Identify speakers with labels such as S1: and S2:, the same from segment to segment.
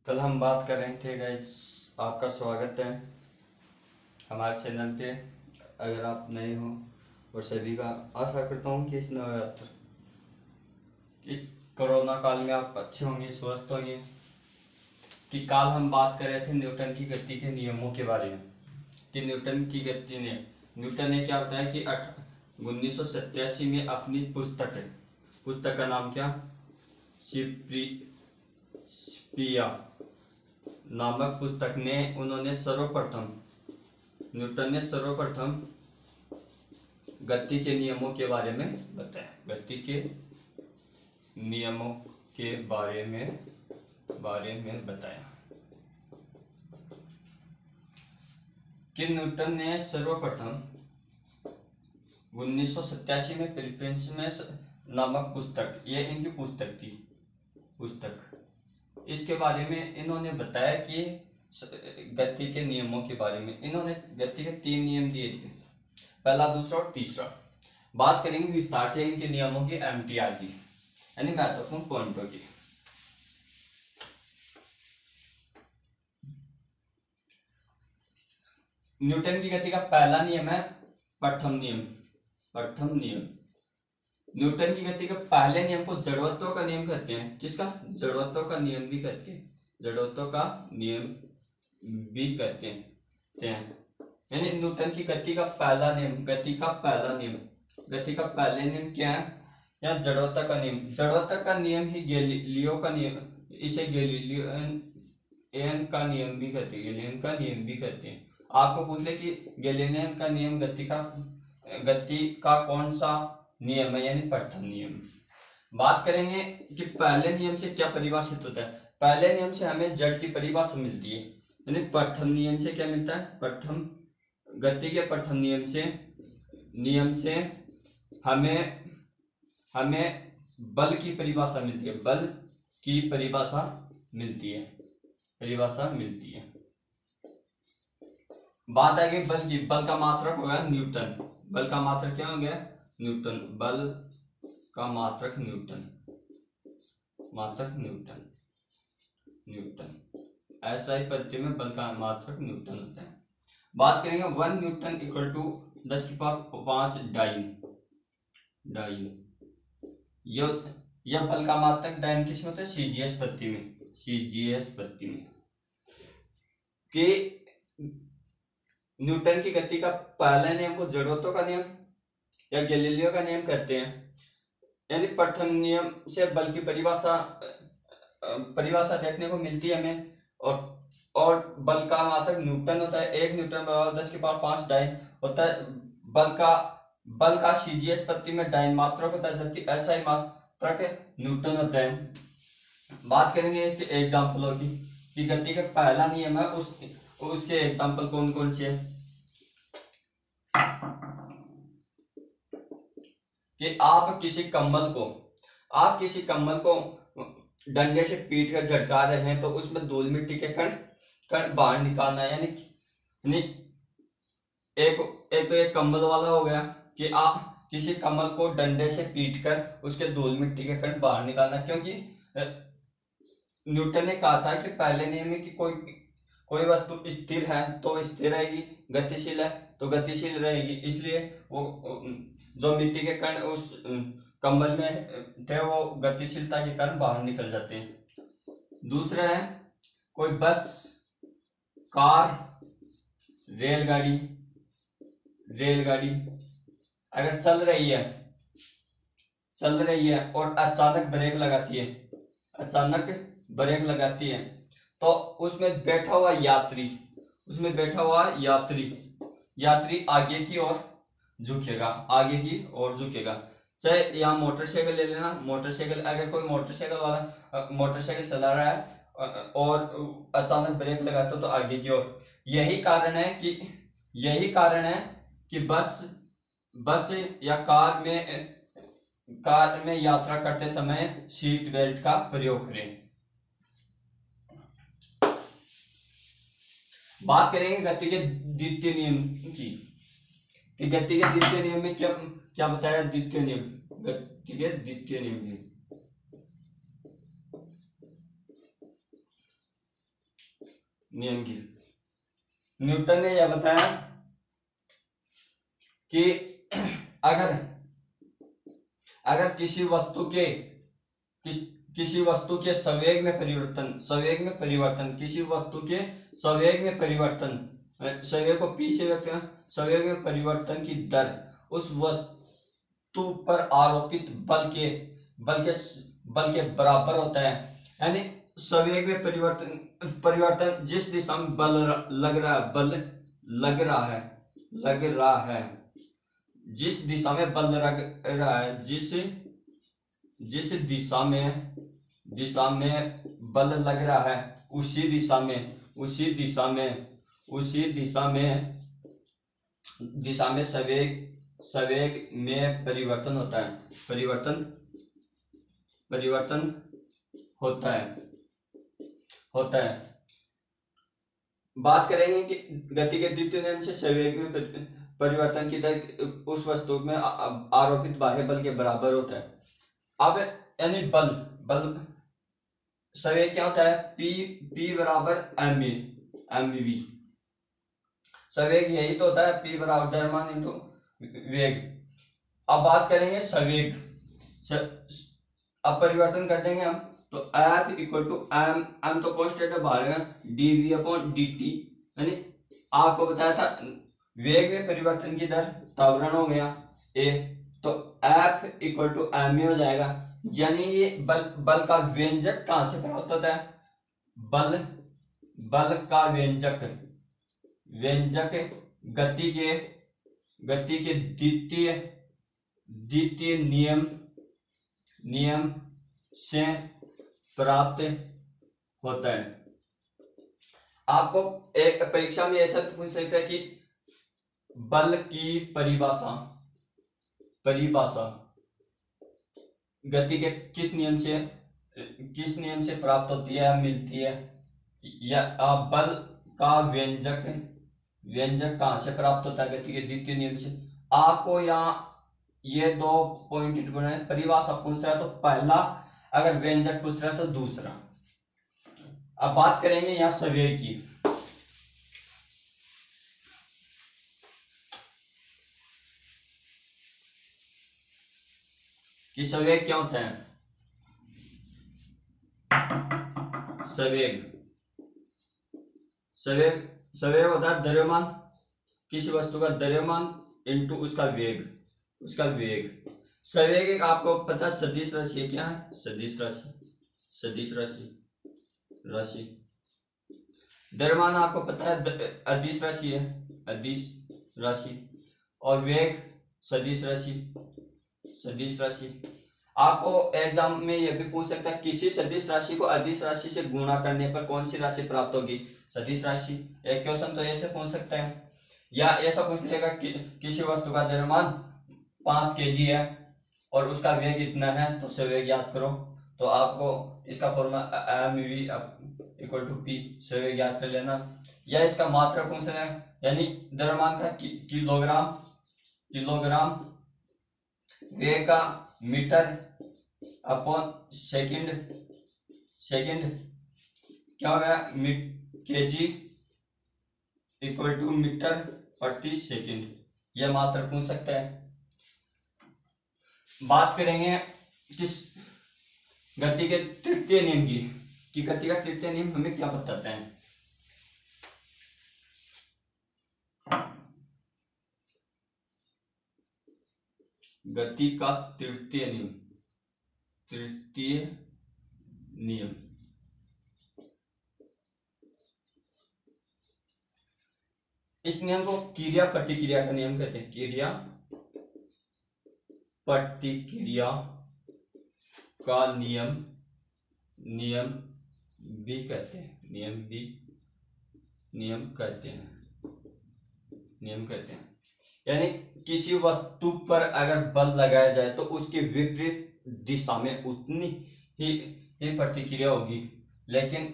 S1: कल हम बात कर रहे थे गाइस। आपका स्वागत है हमारे चैनल पे। अगर आप नए हो और सभी का आशा करता हूँ कि इस नवरात्र इस कोरोना काल में आप अच्छे होंगे, स्वस्थ होंगे। कि कल हम बात कर रहे थे न्यूटन की गति के नियमों के बारे में कि न्यूटन की गति ने न्यूटन ने क्या बताया कि 1987 में अपनी पुस्तक का नाम क्या, पिया नामक पुस्तक ने न्यूटन ने सर्वप्रथम गति के नियमों के बारे में बताया। गति के नियमों के बारे में बताया कि न्यूटन ने सर्वप्रथम 1987 में फिलीपींस में नामक पुस्तक, ये इनकी पुस्तक इसके बारे में इन्होंने बताया कि गति के नियमों के बारे में इन्होंने गति के 3 नियम दिए थे, पहला, दूसरा और तीसरा। बात करेंगे विस्तार से इनके नियमों की, एमटीआर की, यानी महत्वपूर्ण पॉइंटों की। न्यूटन की गति का पहला नियम है प्रथम नियम। न्यूटन की गति के पहले नियम को जड़त्व का नियम कहते हैं। किसका? जड़त्व का नियम भी कहते हैं। यानी न्यूटन की गति का पहला नियम पहले नियम क्या है? या जड़त्व का नियम। जड़त्व का नियम ही गैलीलियो का नियम, इसे गैलीलियन का नियम भी कहते हैं। आपको पूछ ले कि गैलीलियन का नियम गति का कौन सा नियम है, यानी प्रथम नियम। बात करेंगे कि पहले नियम से क्या परिभाषित होता है। पहले नियम से हमें जड़ की परिभाषा मिलती है, यानी प्रथम नियम से क्या मिलता है? गति के प्रथम नियम से हमें बल की परिभाषा मिलती है। बात आएगी बल की। बल का मात्रक हो गया न्यूटन। बल का मात्रक क्या हो गया? न्यूटन। बल का मात्रक न्यूटन। ऐसा ही पद्धति में बल का मात्रक न्यूटन होता है। बात करेंगे 1 न्यूटन इक्वल टू 10⁵ डाइन। यह बल का मात्रक डाइन किस में होता है? सीजीएस पद्धति में। कि न्यूटन की गति का पहला नियम को जड़त्व का नियम या गैलीलियो का नियम कहते हैं। यानी प्रथम नियम से बल की परिभाषा देखने को मिलती है हमें। और बल का मात्रक न्यूटन होता है। 1 न्यूटन बराबर 10⁵ डाइन होता है। बल का सीजीएस पद्धति में डाइन मात्रक होता है, जबकि एसआई मात्रक न्यूटन होता है। बात करेंगे इसके एग्जाम्पलों की कि गति का पहला नियम है, उसके एग्जाम्पल कौन कौन से हैं। कि आप किसी कम्बल को डंडे से पीट कर झटका रहे हैं तो उसमें धूल मिट्टी के कण बाहर निकालना है। यानी एक तो एक कम्बल वाला हो गया कि आप किसी कम्बल को डंडे से पीट कर उसके धूल मिट्टी के कण बाहर निकालना, क्योंकि न्यूटन ने कहा था कि पहले नियम में कि कोई वस्तु स्थिर है तो स्थिर रहेगी, गतिशील है तो गतिशील रहेगी। इसलिए वो जो मिट्टी के कण उस कंबल में थे वो गतिशीलता के कारण बाहर निकल जाते हैं। दूसरा है कोई बस, कार, रेलगाड़ी अगर चल रही है और अचानक ब्रेक लगाती है तो उसमें बैठा हुआ यात्री आगे की ओर झुकेगा। चाहे यहाँ मोटरसाइकिल ले लेना। अगर कोई मोटरसाइकिल चला रहा है और अचानक ब्रेक लगाता तो आगे की ओर। यही कारण है कि बस या कार में यात्रा करते समय सीट बेल्ट का प्रयोग करें। बात करेंगे गति के द्वितीय नियम की कि गति के द्वितीय नियम में क्या बताया? द्वितीय नियम गति के द्वितीय नियम में नियम की। न्यूटन ने यह बताया कि अगर किसी वस्तु के संवेग में परिवर्तन किसी वस्तु के संवेग में परिवर्तन, संवेग को p से व्यक्त करना, संवेग में परिवर्तन की दर उस वस्तु पर आरोपित बल के बराबर होता है। यानी संवेग में परिवर्तन जिस दिशा में बल लग रहा है, जिस दिशा में बल लग रहा है, जिस दिशा में बल लग रहा है, उसी दिशा में संवेग में परिवर्तन होता है। बात करेंगे कि गति के द्वितीय नियम से संवेग में परिवर्तन की दर उस वस्तु में आरोपित बाह्य बल के बराबर होता है। अब यानी बल संवेग क्या होता है, p बराबर mv। संवेग यही तो होता है, p बराबर द्रव्यमान इंटू वेग। अब बात करेंगे संवेग, अब परिवर्तन कर देंगे हम, तो F इक्वल टू m तो कांस्टेंट है बाहर है, dv अपॉन dt। यानी आपको बताया था वेग में परिवर्तन की दर त्वरण हो गया a, तो F इक्वल टू m हो जाएगा। यानी ये बल का व्यंजक कहां से प्राप्त होता है, बल का व्यंजक गति के द्वितीय नियम से प्राप्त होता है। आपको एक परीक्षा में ऐसा पूछ सकता है कि बल की परिभाषा गति के किस नियम से प्राप्त होती है, मिलती है, या बल का व्यंजक कहां से प्राप्त होता है, गति के द्वितीय नियम से। आपको यहाँ ये 2 पॉइंट बनाए, परिभाषा पूछ रहा है तो पहला, अगर व्यंजक पूछ रहा है तो दूसरा। अब बात करेंगे यहाँ संवेग की। कि संवेग क्या होता है, संवेग होता है द्रव्यमान, किसी वस्तु का द्रव्यमान इंटू उसका वेग। संवेग एक आपको पता सदिश राशि क्या है, सदिश राशि। द्रव्यमान आपको पता है अदिश राशि है, अदिश राशि। और वेग सदिश राशि। आपको एग्जाम में यह भी पूछ सकता है किसी सदिश राशि को अदिश राशि से गुणा करने पर कौन सी राशि प्राप्त होगी, सदिश राशि। एक क्वेश्चन तो ऐसे पूछ सकते हैं, या ऐसा पूछ लेगा कि किसी वस्तु का द्रव्यमान 5 kg है और उसका वेग इतना है, तो संवेग याद करो। तो आपको इसका formula mv equal to p, संवेग याद कर लेना। या इसका मात्रा पूछ रहे हैं, यानी द्रव्यमान का किलोग्राम, वेग का मीटर अपॉन सेकंड क्या होगा, kg इक्वल टू मीटर प्रति सेकंड। यह मात्रा पूछ सकता है। बात करेंगे किस गति के तृतीय नियम की, कि गति का तृतीय नियम हमें क्या बताता है। गति का तृतीय नियम इस नियम को क्रिया प्रतिक्रिया का नियम कहते हैं। क्रिया प्रतिक्रिया का नियम भी कहते हैं। यानी किसी वस्तु पर अगर बल लगाया जाए तो उसकी विपरीत दिशा में उतनी ही प्रतिक्रिया होगी, लेकिन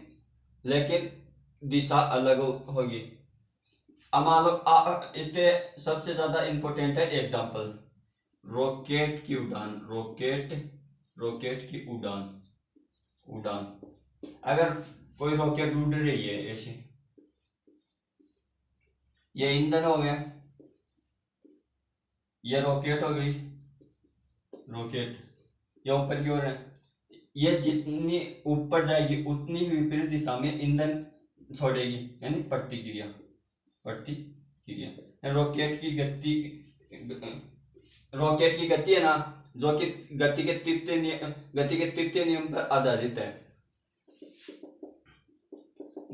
S1: दिशा अलग होगी। अब मान लो इसके सबसे ज्यादा इंपॉर्टेंट है एग्जांपल, रॉकेट की उड़ान। अगर कोई रॉकेट उड़ रही है ऐसे, ये ईंधन हो गया, ये रॉकेट हो गई, रॉकेट ये ऊपर की ओर है। ये जितनी ऊपर जाएगी उतनी ही विपरीत दिशा में ईंधन छोड़ेगी, यानी प्रतिक्रिया, प्रतिक्रिया। रॉकेट की गति है ना, जो कि गति के तृतीय नियम पर आधारित है।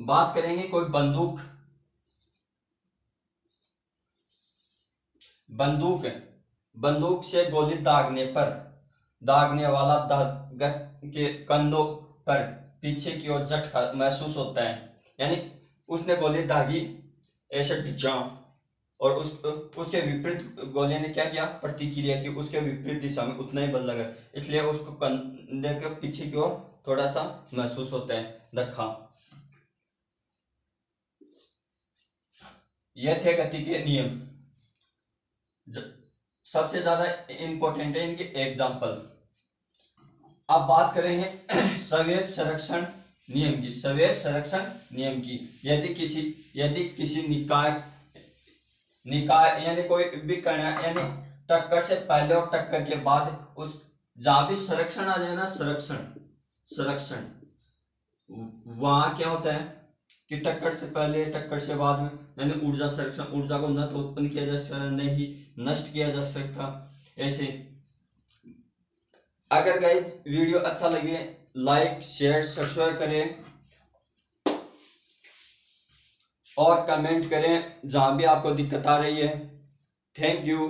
S1: बात करेंगे कोई बंदूक से गोली दागने वाला धागत के कंधों पर पीछे की ओर झटका महसूस होता है। यानी उसने गोली दागी ऐसे ढिचा, और उसके विपरीत गोली ने क्या किया, प्रतिक्रिया की, उसके विपरीत दिशा में उतना ही बल लगा, इसलिए उसको कंधे के पीछे की ओर थोड़ा सा महसूस होता है धक्का। ये थे गति के नियम। सबसे ज्यादा इंपॉर्टेंट है इनके एग्जाम्पल। अब बात करेंगे संवेग संरक्षण नियम की। यदि किसी निकाय यानी कोई भी कण यानी टक्कर से पहले और टक्कर के बाद उस जहां भी संरक्षण आ जाए ना, संरक्षण वहां क्या होता है कि टक्कर से पहले टक्कर से बाद में, यानी ऊर्जा संरक्षण, ऊर्जा को न तो उत्पन्न किया जा सकता न ही नष्ट किया जा सकता। ऐसे अगर गाइस वीडियो अच्छा लगे लाइक शेयर सब्सक्राइब करें और कमेंट करें जहां भी आपको दिक्कत आ रही है। Thank you.